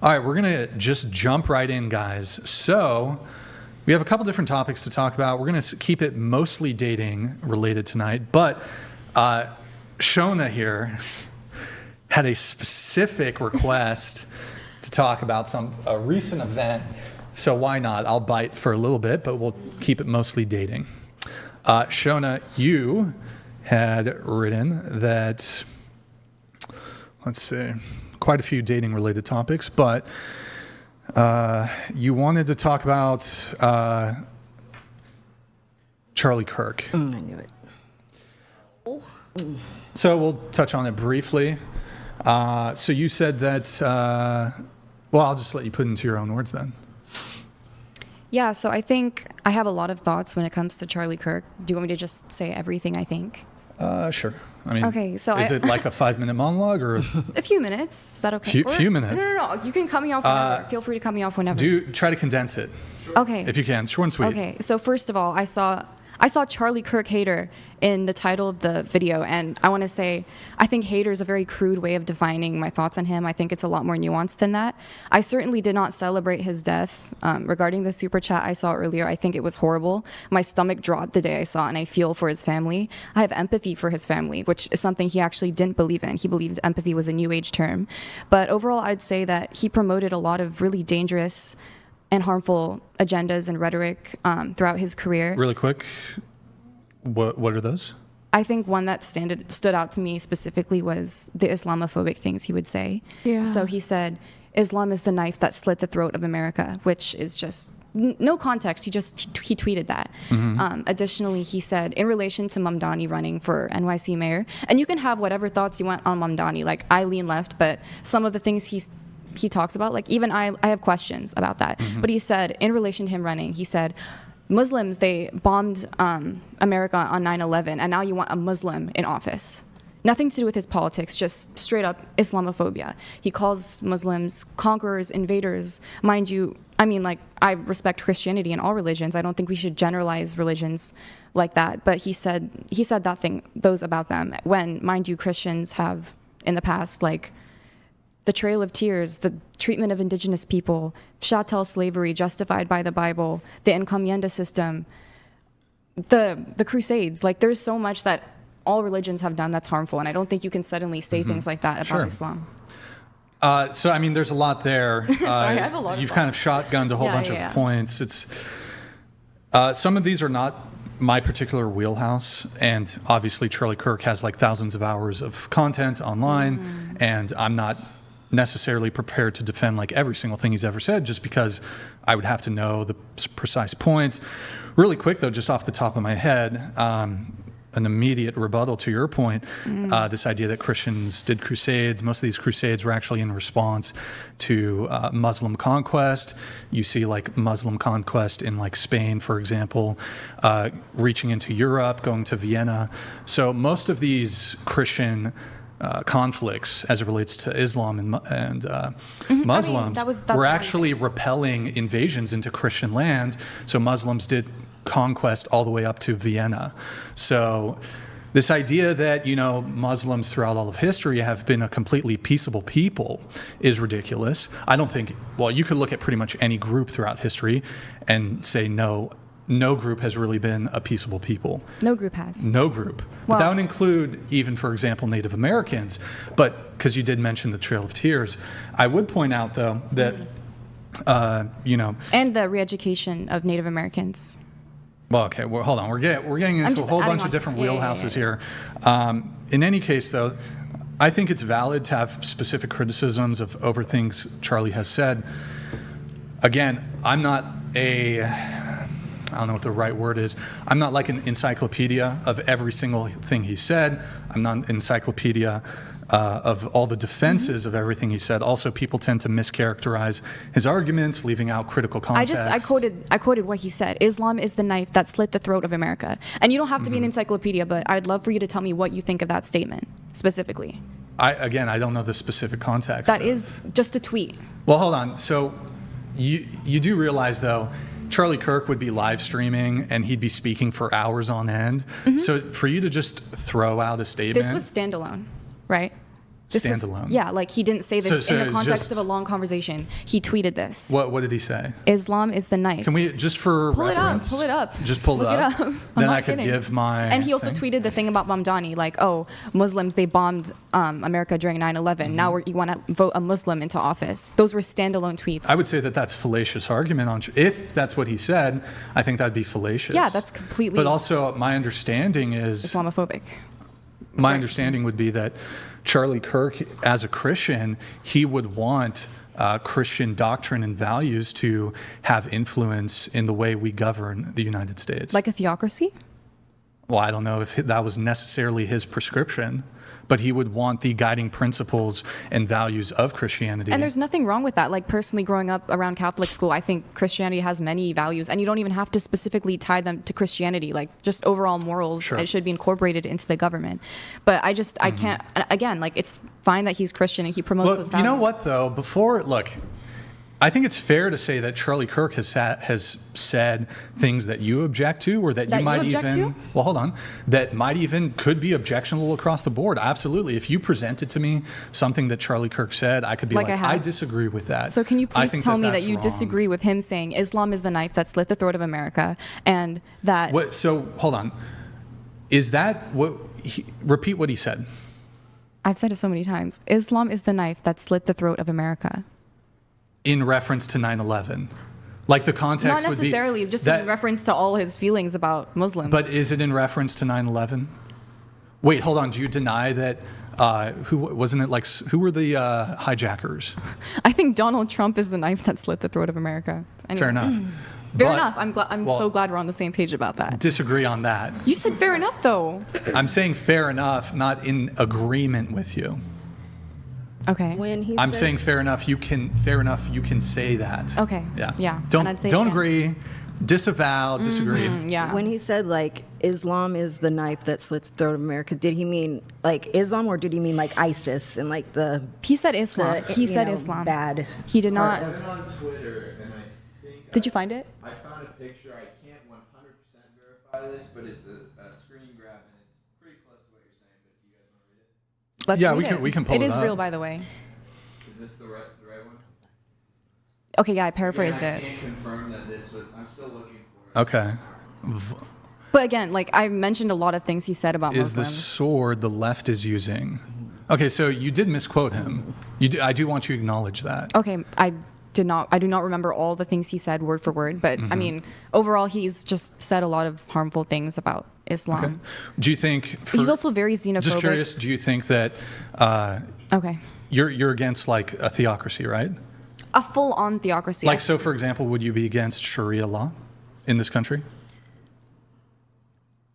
All right, we're going to just jump right in, guys. So we have a couple different topics to talk about. We're going to keep it mostly dating related tonight, but Shona here had a specific request to talk about a recent event. So why not? I'll bite for a little bit, but we'll keep it mostly dating. Shona, you had written that, let's see, quite a few dating related topics, but you wanted to talk about Charlie Kirk. I knew it. So we'll touch on it briefly. So you said that, well, I'll just let you put it into your own words then. Yeah, so I think I have a lot of thoughts when it comes to Charlie Kirk. Do you want me to just say everything I think? Sure. I mean, okay, so is it like a 5-minute monologue or a few minutes? Is that okay? Few minutes? No. You can cut me off whenever. Feel free to cut me off whenever. Try to condense it. Okay. If you can, short and sweet. Okay, so first of all, I saw Charlie Kirk hater in the title of the video, and I want to say I think hater is a very crude way of defining my thoughts on him. I think it's a lot more nuanced than that. I certainly did not celebrate his death. Regarding the super chat I saw earlier, I think it was horrible. My stomach dropped the day I saw it, and I feel for his family. I have empathy for his family, which is something he actually didn't believe in. He believed empathy was a new age term. But overall, I'd say that he promoted a lot of really dangerous and harmful agendas and rhetoric throughout his career. Really quick, what are those? I think one that stood out to me specifically was the Islamophobic things he would say. Yeah. So he said, Islam is the knife that slit the throat of America, which is just no context. He tweeted that. Mm-hmm. Additionally, he said, in relation to Mamdani running for NYC mayor, and you can have whatever thoughts you want on Mamdani, like I lean left, but some of the things he talks about, like even I have questions about that. Mm-hmm. But he said, in relation to him running, he said, Muslims, they bombed America on 9/11, and now you want a Muslim in office. Nothing to do with his politics, just straight up Islamophobia. He calls Muslims conquerors, invaders. Mind you, I mean, like, I respect Christianity and all religions. I don't think we should generalize religions like that. But he said those about them, when, mind you, Christians have in the past, like, the Trail of Tears, the treatment of indigenous people, chattel slavery justified by the Bible, the encomienda system, the Crusades. Like, there's so much that all religions have done that's harmful, and I don't think you can suddenly say things like that about Islam. So, I mean, there's a lot there. Sorry, I have a lot of You've thoughts. kind of shotgunned a whole bunch of points. It's some of these are not my particular wheelhouse, and obviously Charlie Kirk has like thousands of hours of content online, and I'm not necessarily prepared to defend like every single thing he's ever said, just because I would have to know the precise points. Really quick though, just off the top of my head, an immediate rebuttal to your point, this idea that Christians did crusades. Most of these crusades were actually in response to Muslim conquest. You see like Muslim conquest in like Spain, for example, reaching into Europe, going to Vienna. So most of these Christian conflicts as it relates to Islam and Muslims were actually repelling invasions into Christian land. So Muslims did conquest all the way up to Vienna. So this idea that, Muslims throughout all of history have been a completely peaceable people is ridiculous. I don't think, well, you could look at pretty much any group throughout history and say no group has really been a peaceable people. No group has. No group. Well, that would include even, for example, Native Americans. But because you did mention the Trail of Tears, I would point out, though, that, And the re-education of Native Americans. Well, okay, hold on. We're getting into a whole bunch of different wheelhouses here. In any case, though, I think it's valid to have specific criticisms over things Charlie has said. Again, I'm not I don't know what the right word is. I'm not like an encyclopedia of every single thing he said. I'm not an encyclopedia of all the defenses of everything he said. Also, people tend to mischaracterize his arguments, leaving out critical context. I quoted what he said. Islam is the knife that slit the throat of America. And you don't have to be an encyclopedia, but I'd love for you to tell me what you think of that statement specifically. I don't know the specific context. That is just a tweet. Well, hold on. So you do realize, though, Charlie Kirk would be live streaming and he'd be speaking for hours on end. So for you to just throw out a statement. This was standalone, right? Standalone. Yeah, like he didn't say this So in the it's context just- of a long conversation. He tweeted this. What did he say? Islam is the knife. Can we, just for Pull reference, it up. Just pull Look it up. I'm Then not I could kidding. give my. And he also thing. tweeted the thing about Mamdani, like, oh, Muslims, they bombed America during 9/11. Mm-hmm. Now you want to vote a Muslim into office. Those were standalone tweets. I would say that that's fallacious argument on. If that's what he said, I think that'd be fallacious. Yeah, that's completely But also, my understanding is. Islamophobic. My understanding would be that Charlie Kirk, as a Christian, he would want Christian doctrine and values to have influence in the way we govern the United States. Like a theocracy? Well, I don't know if that was necessarily his prescription, but he would want the guiding principles and values of Christianity. And there's nothing wrong with that. Like, personally, growing up around Catholic school, I think Christianity has many values, and you don't even have to specifically tie them to Christianity. Like, just overall morals, Sure. it should be incorporated into the government. But I can't, again, like, it's fine that he's Christian and he promotes Well, those you values. know what, though? Look, I think it's fair to say that Charlie Kirk has said things that you object to, or that That you might you object even. to? Well, hold on. That might even could be objectionable across the board. Absolutely. If you presented to me something that Charlie Kirk said, I could be Like like, I have. I disagree with that. So can you I please think tell me that that's you wrong. disagree with him saying Islam is the knife that slit the throat of America, and that What? So hold on. Is that what? Repeat what he said. I've said it so many times. Islam is the knife that slit the throat of America. In reference to 9/11, like the context Not would be necessarily, just that, in reference to all his feelings about Muslims. But is it in reference to 9/11? Wait, hold on. Do you deny that? Who wasn't it? Like, who were the hijackers? I think Donald Trump is the knife that slit the throat of America. Anyway. Fair enough. Fair But- enough. I'm well, so glad we're on the same page about that. Disagree on that. You said fair enough, though. I'm saying fair enough, not in agreement with you. Okay. When he I'm said, saying fair enough. You can say that. Okay. Yeah. Yeah. Don't And I'd say don't again. agree. Disavow. Disagree. Yeah. when he said like Islam is the knife that slits the throat of America, did he mean like Islam or did he mean like ISIS and like the He said Islam. the, He you said know, Islam. bad? He did not. I went on Twitter and I think Did you find it? I found a picture. I can't 100% verify this, but it's a screen grab and it's pretty close to what you're saying. But do you guys want to read it? Let's Yeah, read we can pull it It is up. real, by the way. Is this the right one? Okay, yeah, I paraphrased I it. can't confirm that this was. I'm still looking for it. Okay. But again, like I mentioned a lot of things he said about Is the Muslims. sword the left is using? Okay, so you did misquote him. I do want you to acknowledge that. Okay, I do not remember all the things he said word for word, but I mean, overall, he's just said a lot of harmful things about Islam. Okay. Do you think? He's also very xenophobic. Just curious. Do you think that Okay. you're against like a theocracy, right? A full-on theocracy. Like, so for example, would you be against Sharia law in this country?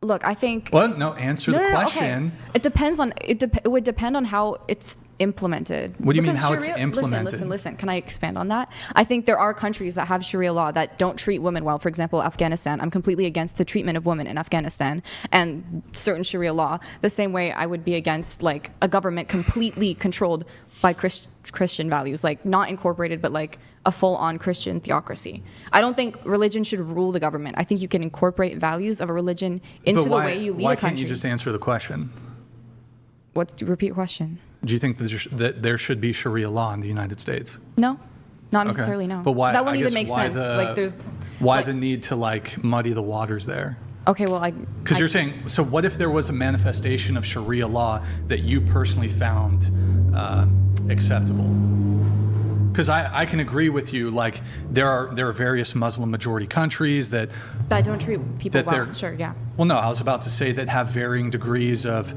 Look, I think. Well, no. Answer the question. Okay. It depends on it would depend on how it's implemented. What do you mean Because how it's implemented? Listen. Can I expand on that? I think there are countries that have Sharia law that don't treat women well. For example, Afghanistan. I'm completely against the treatment of women in Afghanistan and certain Sharia law. The same way I would be against like a government completely controlled by Christian values, like not incorporated, but like a full-on Christian theocracy. I don't think religion should rule the government. I think you can incorporate values of a religion into But the way you lead why a country. can't you just answer the question? Repeat your question? Do you think that there should be Sharia law in the United States? No, not Okay. necessarily. No, But why? That wouldn't I even guess make why sense. The, Like there's. why like- the need to like muddy the waters there? Okay, well, Because you're saying, so what if there was a manifestation of Sharia law that you personally found acceptable? Because I can agree with you. Like there are various Muslim majority countries that don't treat people that well. they're- Sure, yeah. Well, no, I was about to say that have varying degrees of,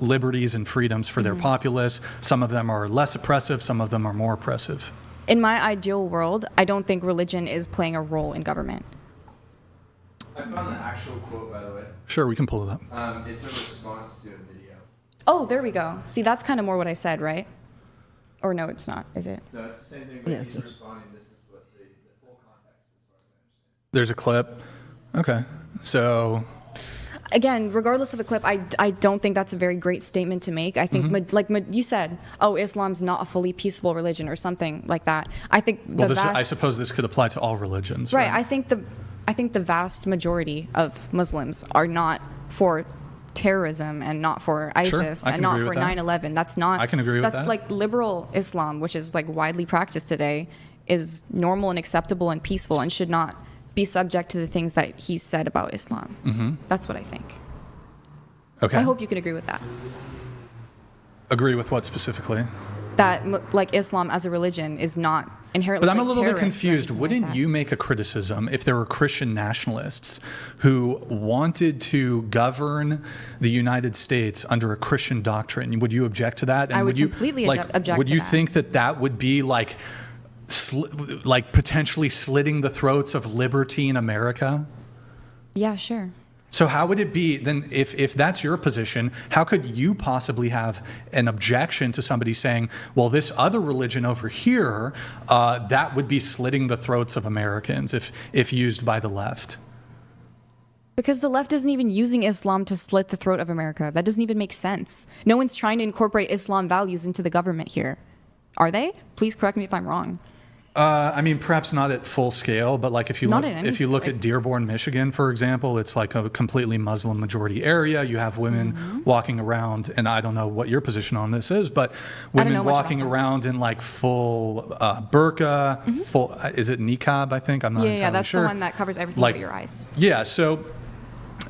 liberties and freedoms for their populace. Some of them are less oppressive. Some of them are more oppressive. In my ideal world, I don't think religion is playing a role in government. I found the actual quote, by the way. Sure, we can pull it up. It's a response to a video. Oh, there we go. See, that's kind of more what I said, right? Or no, it's not, is it? No, it's the same thing, but Yes. he's responding. This is what the full context, as far as I understand. There's a clip. Okay, so Again, regardless of the clip, I don't think that's a very great statement to make. I think, like you said, oh, Islam's not a fully peaceable religion or something like that. I think I suppose this could apply to all religions, right. I think the vast majority of Muslims are not for terrorism and not for ISIS I and can not agree for with that. 9/11. That's not. I can agree with that's that. like liberal Islam, which is like widely practiced today, is normal and acceptable and peaceful and should not be subject to the things that he said about Islam. Mm-hmm. That's what I think. Okay. I hope you can agree with that. Agree with what specifically? That like Islam as a religion is not inherently. But I'm a like, little bit terrorist or confused. anything like Wouldn't that. you make a criticism if there were Christian nationalists who wanted to govern the United States under a Christian doctrine? Would you object to that? And I would you, completely like, object Would to you that. think that that would be like potentially slitting the throats of liberty in America? Yeah, sure. So how would it be then if that's your position, how could you possibly have an objection to somebody saying, well, this other religion over here, that would be slitting the throats of Americans if used by the left? Because the left isn't even using Islam to slit the throat of America. That doesn't even make sense. No one's trying to incorporate Islam values into the government here. Are they? Please correct me if I'm wrong. I mean, perhaps not at full scale, but like if you Not look, in any if you look like- at Dearborn, Michigan, for example, it's like a completely Muslim majority area. You have women Mm-hmm. walking around, and I don't know what your position on this is, but don't women know much walking about that. around in like full burqa, full is it niqab? I think I'm not entirely Yeah, that's sure. the one that covers everything Like- but your eyes. Yeah, so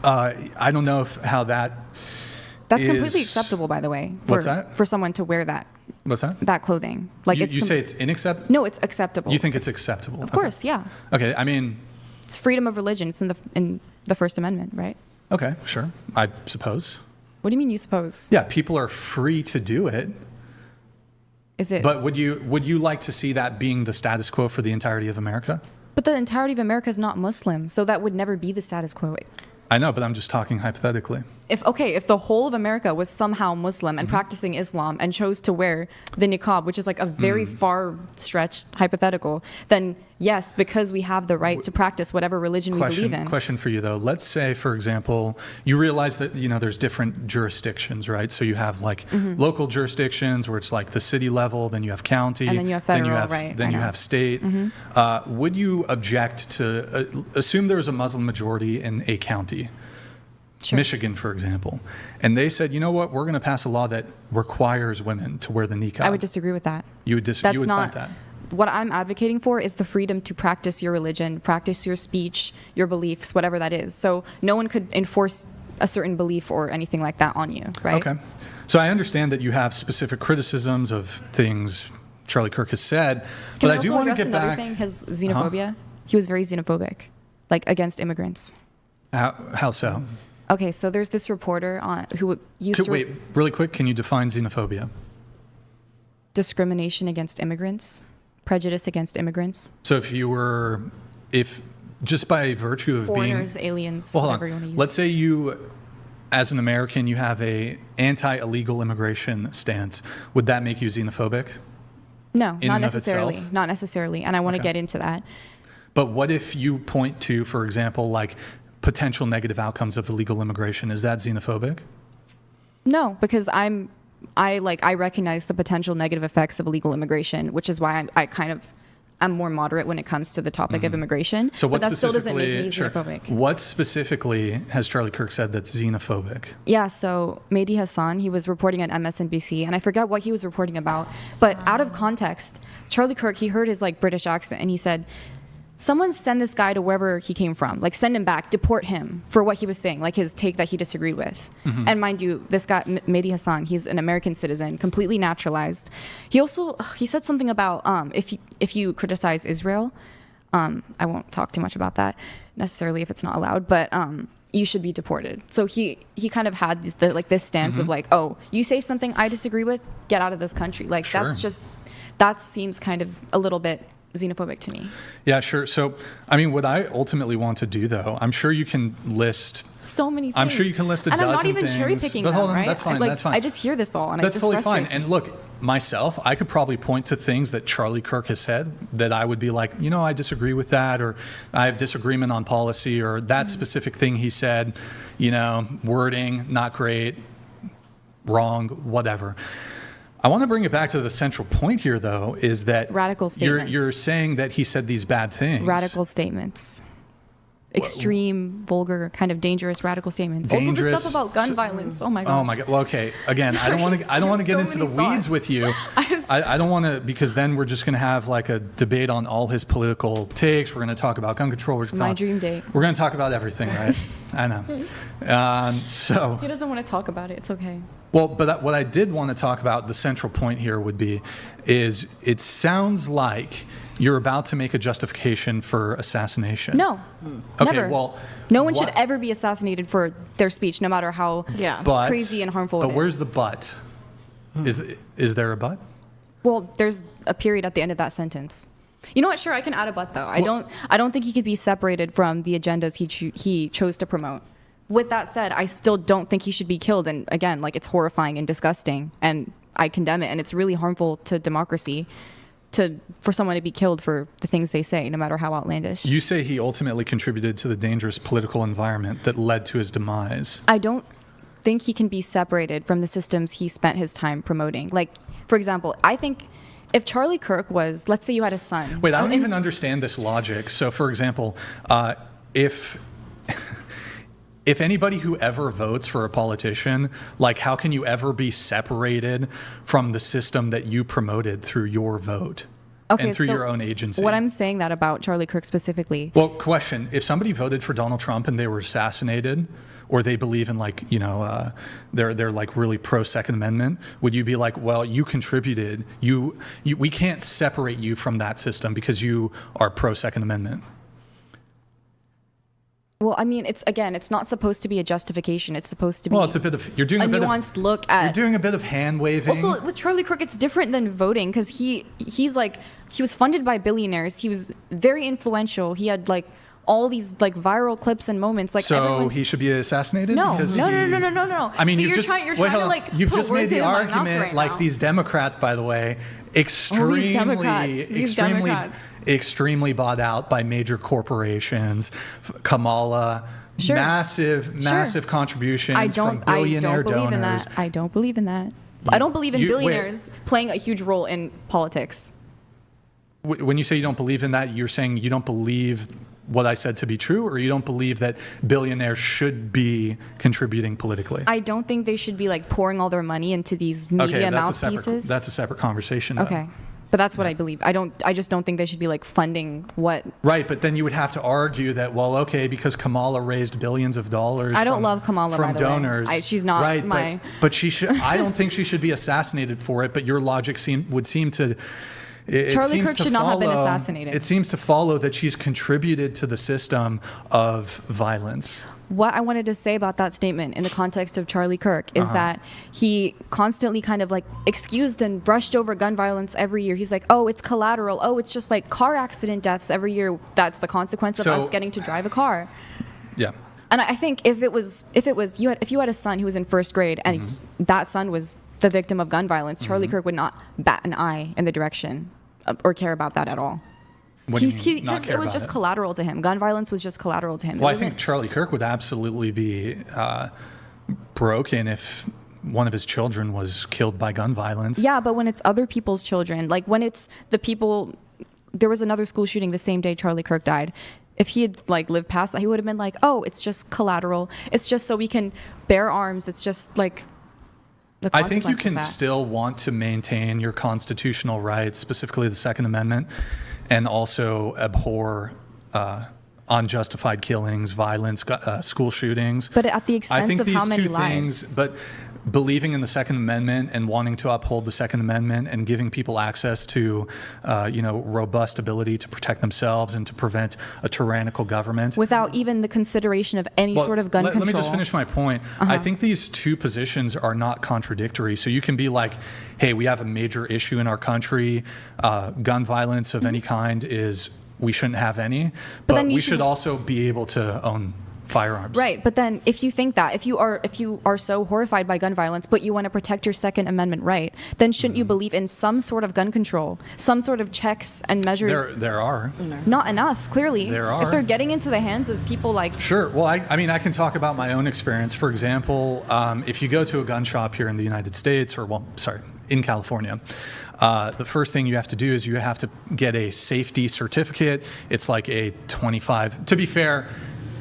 I don't know how that. That's is- completely acceptable, by the way. What's that? For someone to wear What's that? that clothing. Like You say it's unacceptable? no, it's acceptable. You think it's acceptable? Of course, yeah. Okay, I mean, It's freedom of religion. It's in the First Amendment, right? okay, sure, I suppose. What do you mean you suppose? Yeah, people are free to do it. Is it? But would you like to see that being the status quo for the entirety of America? But the entirety of America is not Muslim, so that would never be the status quo. I know, but I'm just talking hypothetically. If the whole of America was somehow Muslim Mm-hmm. and practicing Islam and chose to wear the niqab, which is like a very far stretched hypothetical, then yes, because we have the right to practice whatever religion we believe in. Question for you though. Let's say, for example, you realize that there's different jurisdictions, right? So you have like local jurisdictions where it's like the city level, then you have county, And then you have federal, then right, Then I you know. have state. Would you object to assume there was a Muslim majority in a county? Sure. Michigan, for example, and they said, you know what, we're going to pass a law that requires women to wear the niqab. I would disagree with that. You would That's you would not fight that. what I'm advocating for is the freedom to practice your religion, practice your speech, your beliefs, whatever that is. So no one could enforce a certain belief or anything like that on you, right? Okay. So I understand that you have specific criticisms of things Charlie Kirk has said, Can but I I do also want to address get another back. thing? His xenophobia. He was very xenophobic, like against immigrants. How so? Okay, so there's this reporter who used to Wait, really quick, can you define xenophobia? discrimination against immigrants, prejudice against immigrants, So if just by virtue of foreigners, being, aliens, well, hold whatever you on. want to use. Let's say you, as an American, you have a anti-illegal immigration stance. Would that make you xenophobic? No, in not and of necessarily. itself? Not necessarily. And I want to Okay. get into that. But what if you point to, for example, like potential negative outcomes of illegal immigration? Is that xenophobic? No, because I recognize the potential negative effects of illegal immigration, which is why I'm more moderate when it comes to the topic of immigration. So what but that still doesn't make me sure. xenophobic. What specifically has Charlie Kirk said that's xenophobic? Yeah, so Mehdi Hassan, he was reporting at MSNBC, and I forgot what he was reporting about, but out of context, Charlie Kirk, he heard his British accent, and he said, someone send this guy to wherever he came from, send him back, deport him for what he was saying, his take that he disagreed with. And mind you, this guy, Mehdi Hassan, he's an American citizen, completely naturalized. He said something about if you criticize Israel, I won't talk too much about that necessarily if it's not allowed, but you should be deported. So he kind of had this stance of oh, you say something I disagree with, get out of this country. Sure. That seems kind of a little bit xenophobic to me. Yeah, sure. So, I mean, what I ultimately want to do, though, I'm sure you can list. So many things. I'm sure you can list a and dozen I'm not even things, cherry picking but them, hold on, right? that's fine, that's fine. I just hear this all, and That's it just totally fine. frustrates And me. look, myself, I could probably point to things that Charlie Kirk has said that I would be like, I disagree with that, or I have disagreement on policy, or that specific thing he said, wording, not great, wrong, whatever. I want to bring it back to the central point here, though, is that Radical statements. You're saying that he said these bad things. Radical statements. extreme, vulgar, kind of dangerous, radical statements. Also, the Dangerous- stuff about gun violence. Oh my gosh. Oh my God. Well, okay. Again, I don't want to get so into the many weeds thoughts. with you. I don't want to, because then we're just going to have like a debate on all his political takes. We're going to talk about gun control. My dream date. We're going to talk about everything, right? I know. So. He doesn't want to talk about it. It's okay. Well, but what I did want to talk about, the central point here would be, is it sounds like you're about to make a justification for assassination. No. Okay, Never. well, no one should what- ever be assassinated for their speech, no matter how But, crazy and harmful it is. But where's the but? Is there a but? Well, there's a period at the end of that sentence. You know what? Sure, I can add a but though. I don't think he could be separated from the agendas he chose to promote. With that said, I still don't think he should be killed. And again, like, it's horrifying and disgusting, and I condemn it. And it's really harmful to democracy for someone to be killed for the things they say, no matter how outlandish. You say he ultimately contributed to the dangerous political environment that led to his demise. I don't think he can be separated from the systems he spent his time promoting. Like, for example, I think if Charlie Kirk was, let's say you had a son. Wait, I don't even understand this logic. So, for example, if anybody who ever votes for a politician, like, how can you ever be separated from the system that you promoted through your vote and through so your own agency? What I'm saying that about Charlie Kirk specifically. Well, question: if somebody voted for Donald Trump and they were assassinated, or they believe in, like, they're like really pro Second Amendment, would you be like, well, you contributed, we can't separate you from that system because you are pro Second Amendment? Well, I mean, it's not supposed to be a justification. It's supposed to be. Well, it's a bit of you're doing a bit nuanced of, look at. You're doing a bit of hand waving. Also, with Charlie Kirk, it's different than voting because he's like, he was funded by billionaires. He was very influential. He had like all these like viral clips and moments. Like, so everyone, he should be assassinated? No, because no. I mean, So you've you're just trying wait, to hold on. like You've put just words made the in my mouth argument, right like now. these Democrats, by the way, extremely extremely bought out by major corporations. Kamala. Sure. Massive contributions from billionaire donors. I don't believe in that. I don't believe in billionaires playing a huge role in politics. When you say you don't believe in that, you're saying you don't believe what I said to be true, or you don't believe that billionaires should be contributing politically? I don't think they should be like pouring all their money into these media mouthpieces. That's a separate conversation, though. Okay. But that's what I believe. I just don't think they should be like funding what. Right, but then you would have to argue that, well, okay, because Kamala raised billions of dollars. I don't love Kamala, from by the way. donors. She's not right, my. But she should. I don't think she should be assassinated for it. But your logic would seem to. Charlie Kirk should not have been assassinated. It seems to follow that she's contributed to the system of violence. What I wanted to say about that statement in the context of Charlie Kirk is that he constantly kind of like excused and brushed over gun violence every year. He's like, oh, it's collateral. Oh, it's just like car accident deaths every year. That's the consequence of us getting to drive a car. Yeah. And I think if you had a son who was in first grade and that son was the victim of gun violence, Charlie Kirk would not bat an eye in the direction or care about that at all. Because it was just collateral to him. Gun violence was just collateral to him. Well, I think Charlie Kirk would absolutely be broken if one of his children was killed by gun violence. Yeah, but when it's other people's children, like when it's the people, there was another school shooting the same day Charlie Kirk died. If he had like lived past that, he would have been like, oh, it's just collateral. It's just so we can bear arms. It's just like the I think you consequence can of that. still want to maintain your constitutional rights, specifically the Second Amendment, and also abhor unjustified killings, violence, school shootings. But at the expense I think of these how many two lives? things, but believing in the Second Amendment and wanting to uphold the Second Amendment and giving people access to, robust ability to protect themselves and to prevent a tyrannical government. Without even the consideration of any sort of gun control. Let me just finish my point. I think these two positions are not contradictory. So you can be like, hey, we have a major issue in our country. Gun violence of any kind we shouldn't have any. But then we should also be able to own firearms. Right, but then if you think that, if you are so horrified by gun violence, but you want to protect your Second Amendment right, then shouldn't you believe in some sort of gun control, some sort of checks and measures? There are. Not enough, clearly. There are. If they're getting into the hands of people like... Sure. Well, I mean, I can talk about my own experience. For example, if you go to a gun shop here in the United States, in California, the first thing you have to do is you have to get a safety certificate. It's like a 25. To be fair,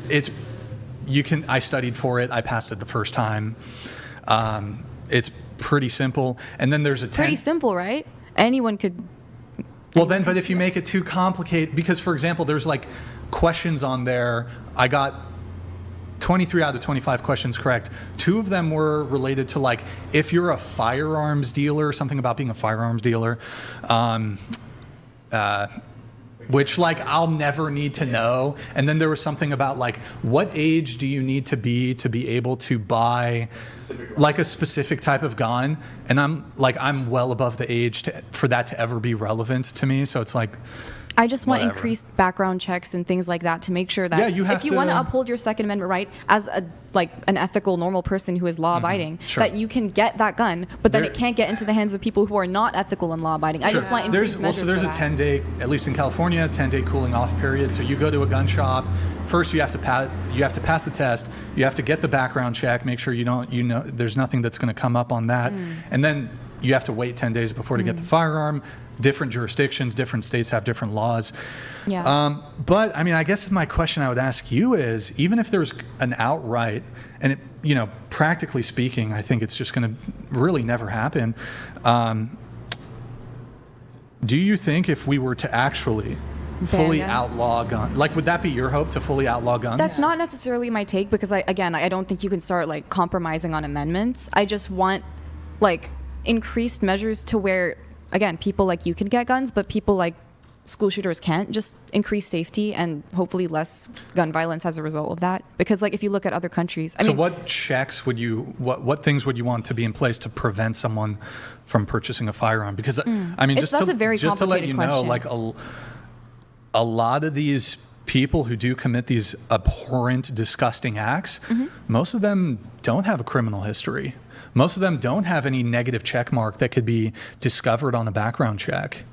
I studied for it. I passed it the first time. It's pretty simple. And then there's a Pretty simple, right? Anyone could. Well, then, but if you make it too complicated, because, for example, there's like questions on there. I got 23 out of 25 questions correct. 2 of them were related to, like, if you're a firearms dealer, something about being a firearms dealer, which, like, I'll never need to know. And then there was something about, like, what age do you need to be able to buy, like, a specific type of gun? And I'm well above the age for that to ever be relevant to me. So it's like, I just want whatever. increased background checks and things like that to make sure that if you want to uphold your Second Amendment right as an ethical, normal person who is law-abiding, Sure. that you can get that gun, but then it can't get into the hands of people who are not ethical and law-abiding. I just want increased measures so there's for a that. 10-day, at least in California, 10-day cooling off period. So you go to a gun shop. First, you have to pass the test. You have to get the background check. Make sure there's nothing that's going to come up on that, and then you have to wait 10 days before to get the firearm. Different jurisdictions, different states have different laws. Yeah. But I mean, I guess my question I would ask you is, even if there's an outright, and practically speaking, I think it's just going to really never happen. Do you think if we were to actually fully guns? outlaw guns, like, would that be your hope, to fully outlaw guns? That's not necessarily my take, because I don't think you can start like compromising on amendments. I just want like increased measures to where, again, people like you can get guns, but people like school shooters can't. Just increase safety and hopefully less gun violence as a result of that. Because like if you look at other countries, I mean, what checks would you, what things would you want to be in place to prevent someone from purchasing a firearm? Because I mean, that's a very just to let you know, complicated like a lot of these people who do commit these abhorrent, disgusting acts, most of them don't have a criminal history. Most of them don't have any negative check mark that could be discovered on a background check.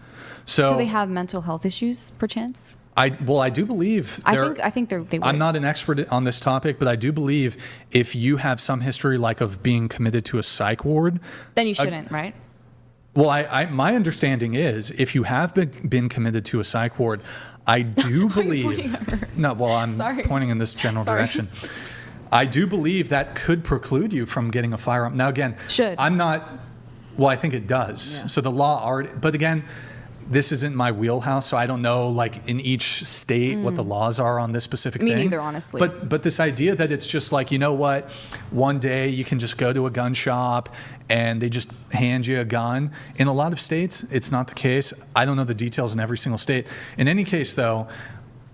So do they have mental health issues, perchance? I do believe. I think they would. I'm not an expert on this topic, but I do believe if you have some history, like, of being committed to a psych ward, Then you shouldn't, right? well, my understanding is if you have been committed to a psych ward, I do believe. pointing at her? No, well, I'm Sorry. pointing in this general Sorry. direction. I do believe that could preclude you from getting a firearm. Now, again, I'm not. Well, I think it does. Yeah. So the law already. But again, this isn't my wheelhouse, so I don't know, like, in each state what the laws are on this specific Me thing. neither, honestly. But this idea that it's just like, you know what, one day you can just go to a gun shop and they just hand you a gun. In a lot of states, it's not the case. I don't know the details in every single state. In any case, though,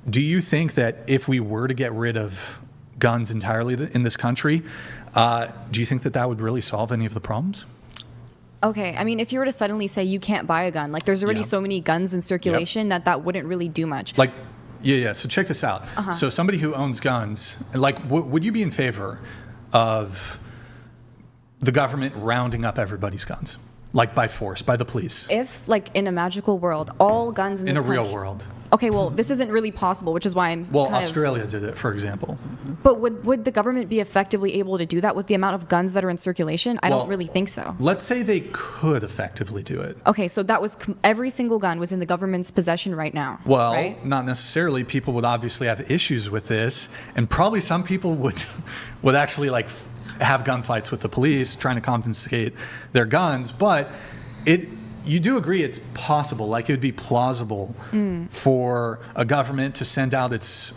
do you think that if we were to get rid of guns entirely in this country, do you think that would really solve any of the problems? Okay, I mean, if you were to suddenly say you can't buy a gun, like there's already so many guns in circulation that wouldn't really do much. Like, yeah. So check this out. So somebody who owns guns, like, would you be in favor of the government rounding up everybody's guns, like by force, by the police? If, like, in a magical world, all guns in In this a real country- world. Okay, well, this isn't really possible, which is why I'm Well, kind of- Australia did it, for example. But would the government be effectively able to do that with the amount of guns that are in circulation? I Well, don't really think so. Let's say they could effectively do it. Okay, so that was every single gun was in the government's possession right now. Well, right? not necessarily. People would obviously have issues with this, and probably some people would actually, like, have gunfights with the police trying to confiscate their guns. But you do agree it's possible, like, it would be plausible for a government to send out its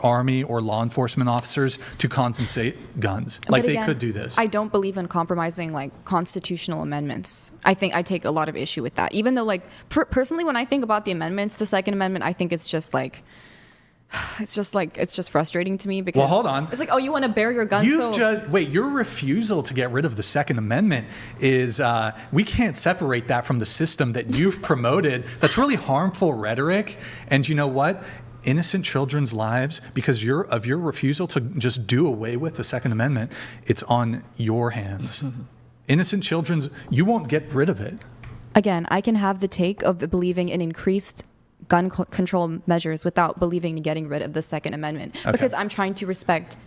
army or law enforcement officers to confiscate guns. Like, But they again, could do this. I don't believe in compromising like constitutional amendments. I think I take a lot of issue with that. Even though, like, personally, when I think about the amendments, the Second Amendment, I think it's just frustrating to me because. Well, hold on. It's like, oh, you want to bear your gun? Your refusal to get rid of the Second Amendment is, we can't separate that from the system that you've promoted. That's really harmful rhetoric. And you know what? Innocent children's lives, because of your refusal to just do away with the Second Amendment, it's on your hands. Innocent children's, you won't get rid of it. Again, I can have the take of believing in increased gun control measures without believing in getting rid of the Second Amendment, because I'm trying to respect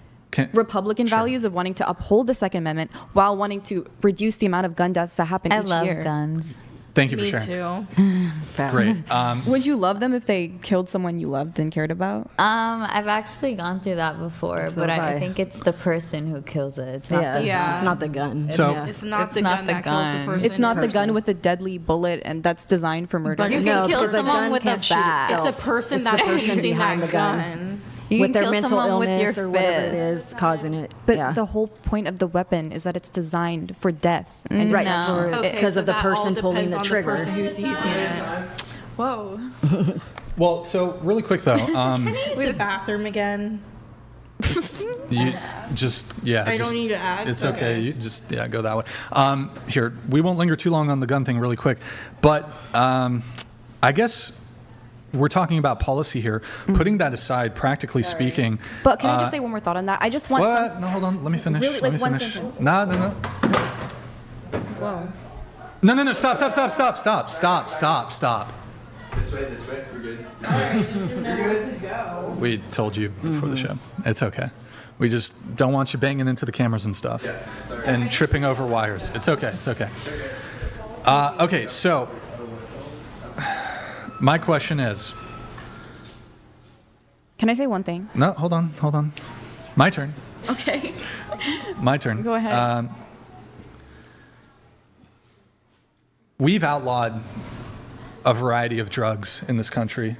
Republican values of wanting to uphold the Second Amendment while wanting to reduce the amount of gun deaths that happen each year. I love guns. Thank you for Me sharing. too. Great. Would you love them if they killed someone you loved and cared about? I've actually gone through that before, So but have I. I think it's the person who kills it. It's not Yeah, the Yeah. it's not the gun. So- Yeah. It's not It's the not gun the that kills the gun. person. It's not the person. gun with the deadly bullet and that's designed for murder. But You it's can No, kill because a someone gun with a can't shoot bat. itself. It's the person It's the that's person using behind that the gun. gun. You With can their kill mental someone with illness your or whatever it fist. is causing it. But yeah. the whole point of the weapon is that it's designed for death. And Right, No. because of the that person all pulling depends the on trigger. The person who's using it. Whoa. Well, so really quick though, Use the bathroom again. you just I don't need to ask. It's okay. You just go that way. Here, we won't linger too long on the gun thing. Really quick, but I guess we're talking about policy here. Putting that aside, practically speaking. But can I just say one more thought on that? I just want What? No, hold on. Let me finish. Really, Let like me one finish. sentence. No. Whoa. No. Stop. This way. We're good. We told you before the show. It's okay. We just don't want you banging into the cameras and stuff and tripping over wires. It's okay. Okay, so my question is. Can I say one thing? No, hold on. My turn. Okay. My turn. Go ahead. We've outlawed a variety of drugs in this country.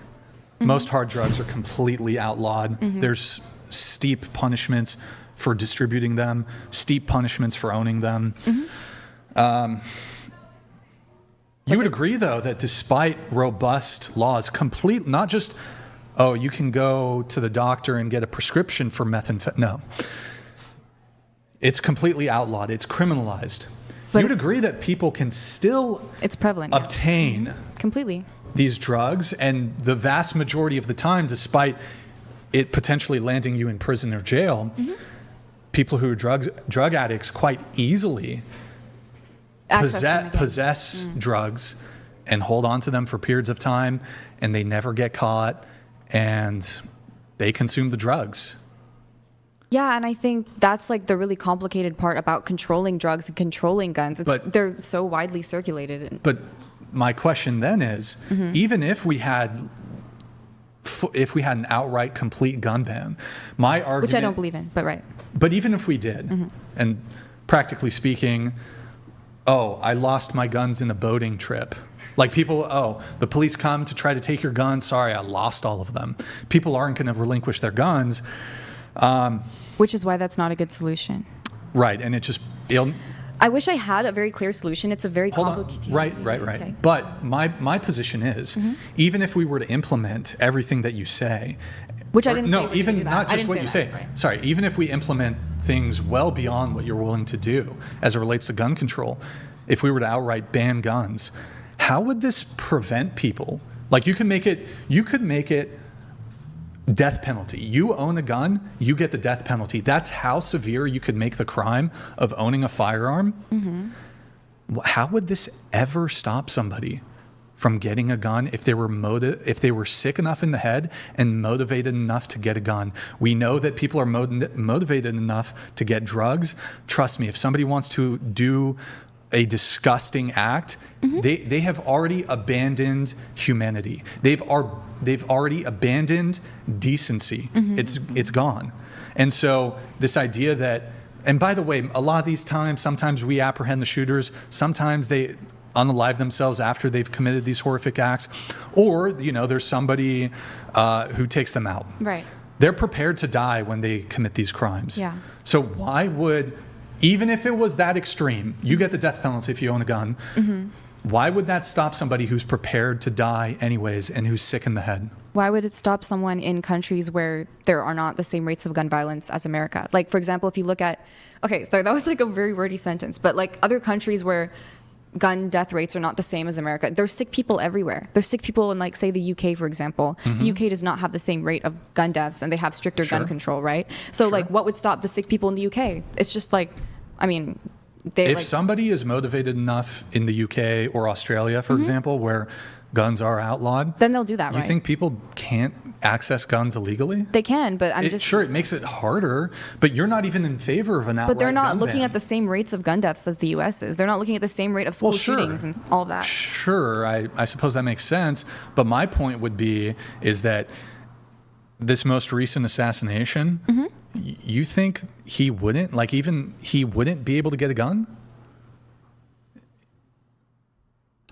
Most hard drugs are completely outlawed. There's steep punishments for distributing them, steep punishments for owning them. You would agree, though, that despite robust laws, not just, you can go to the doctor and get a prescription for methamphetamine. No. It's completely outlawed. It's criminalized. But You would agree that people can still It's prevalent. Yeah. obtain Completely. these drugs, and the vast majority of the time, despite it potentially landing you in prison or jail, people who are drug addicts quite easily Access them again. possess drugs and hold on to them for periods of time, and they never get caught, and they consume the drugs. Yeah, and I think that's like the really complicated part about controlling drugs and controlling guns. They're so widely circulated. But my question then is, even if we had an outright complete gun ban, my argument, Which I don't believe in, but right. But even if we did, and practically speaking, I lost my guns in a boating trip. Like people, the police come to try to take your guns. Sorry, I lost all of them. People aren't going to relinquish their guns. Which is why that's not a good solution. Right, and I wish I had a very clear solution. It's a very hold on. complicated. Right. Okay. But my position is, even if we were to implement everything that you say, Which I didn't say. no, we were gonna even do that. not I just didn't what you that, say. right. Sorry, even if we implement things well beyond what you're willing to do as it relates to gun control, if we were to outright ban guns, how would this prevent people? Like you could make it death penalty. You own a gun, you get the death penalty. That's how severe you could make the crime of owning a firearm. How would this ever stop somebody from getting a gun if they were sick enough in the head and motivated enough to get a gun? We know that people are motivated enough to get drugs. Trust me, if somebody wants to do a disgusting act, they have already abandoned humanity. They've already abandoned decency. It's gone. And so this idea that, and by the way, a lot of these times, sometimes we apprehend the shooters, sometimes they unalive themselves after they've committed these horrific acts, or there's somebody who takes them out. Right. They're prepared to die when they commit these crimes. Yeah. So why would, even if it was that extreme, you get the death penalty if you own a gun, why would that stop somebody who's prepared to die anyways and who's sick in the head? Why would it stop someone in countries where there are not the same rates of gun violence as America? Like, for example, if you look at, so that was like a very wordy sentence, but like other countries where gun death rates are not the same as America, there's sick people everywhere. There's sick people in, like, say, the UK, for example. The UK does not have the same rate of gun deaths, and they have stricter gun control, right? So, like, what would stop the sick people in the UK? It's just like, I mean, if somebody is motivated enough in the UK or Australia, for example, where guns are outlawed, then they'll do that, you right? think people can't access guns illegally? They can, but Sure, it makes it harder, but you're not even in favor of an outright But they're not gun looking ban. at the same rates of gun deaths as the U.S. is. They're not looking at the same rate of school shootings and all that. Sure, I suppose that makes sense. But my point would be is that this most recent assassination, you think he wouldn't, like even he wouldn't be able to get a gun?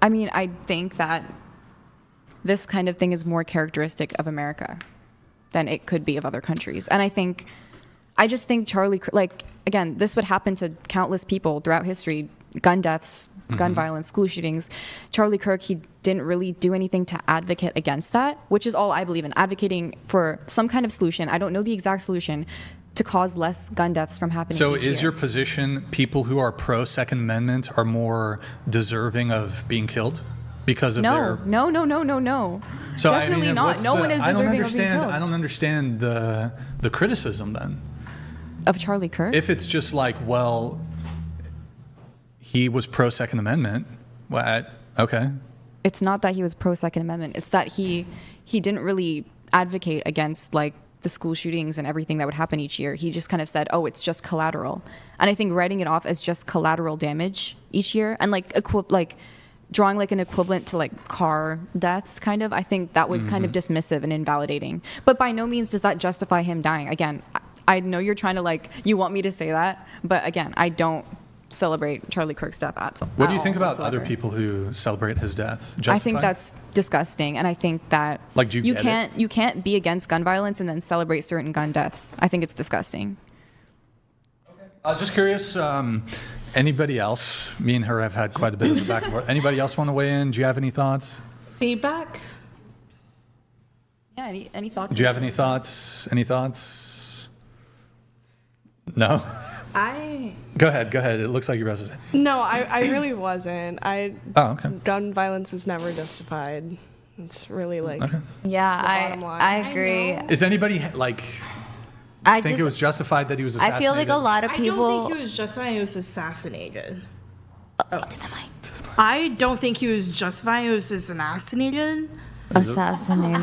I mean, I think that this kind of thing is more characteristic of America than it could be of other countries. And I just think Charlie, like, again, this would happen to countless people throughout history, gun deaths, gun violence, school shootings. Charlie Kirk, he didn't really do anything to advocate against that, which is all I believe in, advocating for some kind of solution. I don't know the exact solution to cause less gun deaths from happening. So each is year. your position people who are pro Second Amendment are more deserving of being killed because of their... No. So Definitely not. what's No one is deserving of being killed. I don't understand the criticism then. Of Charlie Kirk? If it's just like, well, he was pro Second Amendment, well, okay. It's not that he was pro Second Amendment. It's that he didn't really advocate against like the school shootings and everything that would happen each year. He just kind of said, "Oh, it's just collateral," and I think writing it off as just collateral damage each year and like drawing like an equivalent to like car deaths, kind of. I think that was kind of dismissive and invalidating. But by no means does that justify him dying. Again, I know you're trying to you want me to say that, but again, I don't celebrate Charlie Kirk's death at all. What do you think about whatsoever. other people who celebrate his death? I think that's disgusting, and I think that Like, do you get it? you can't be against gun violence and then celebrate certain gun deaths. I think it's disgusting. Just curious, anybody else? Me and her have had quite a bit of a back and forth. Anybody else want to weigh in? Do you have any thoughts? Feedback? Yeah. Any thoughts? Do you have any thoughts? Any thoughts? No? Go ahead. It looks like you're about to say. No, I really wasn't. Oh, okay. Gun violence is never justified. It's really like Yeah, bottom line. I agree. Is anybody think it was justified that he was I assassinated? feel like a lot of I people. don't think he was justified. He was assassinated. To the mic. I don't think he was justified. He was assassinated. Assassinated.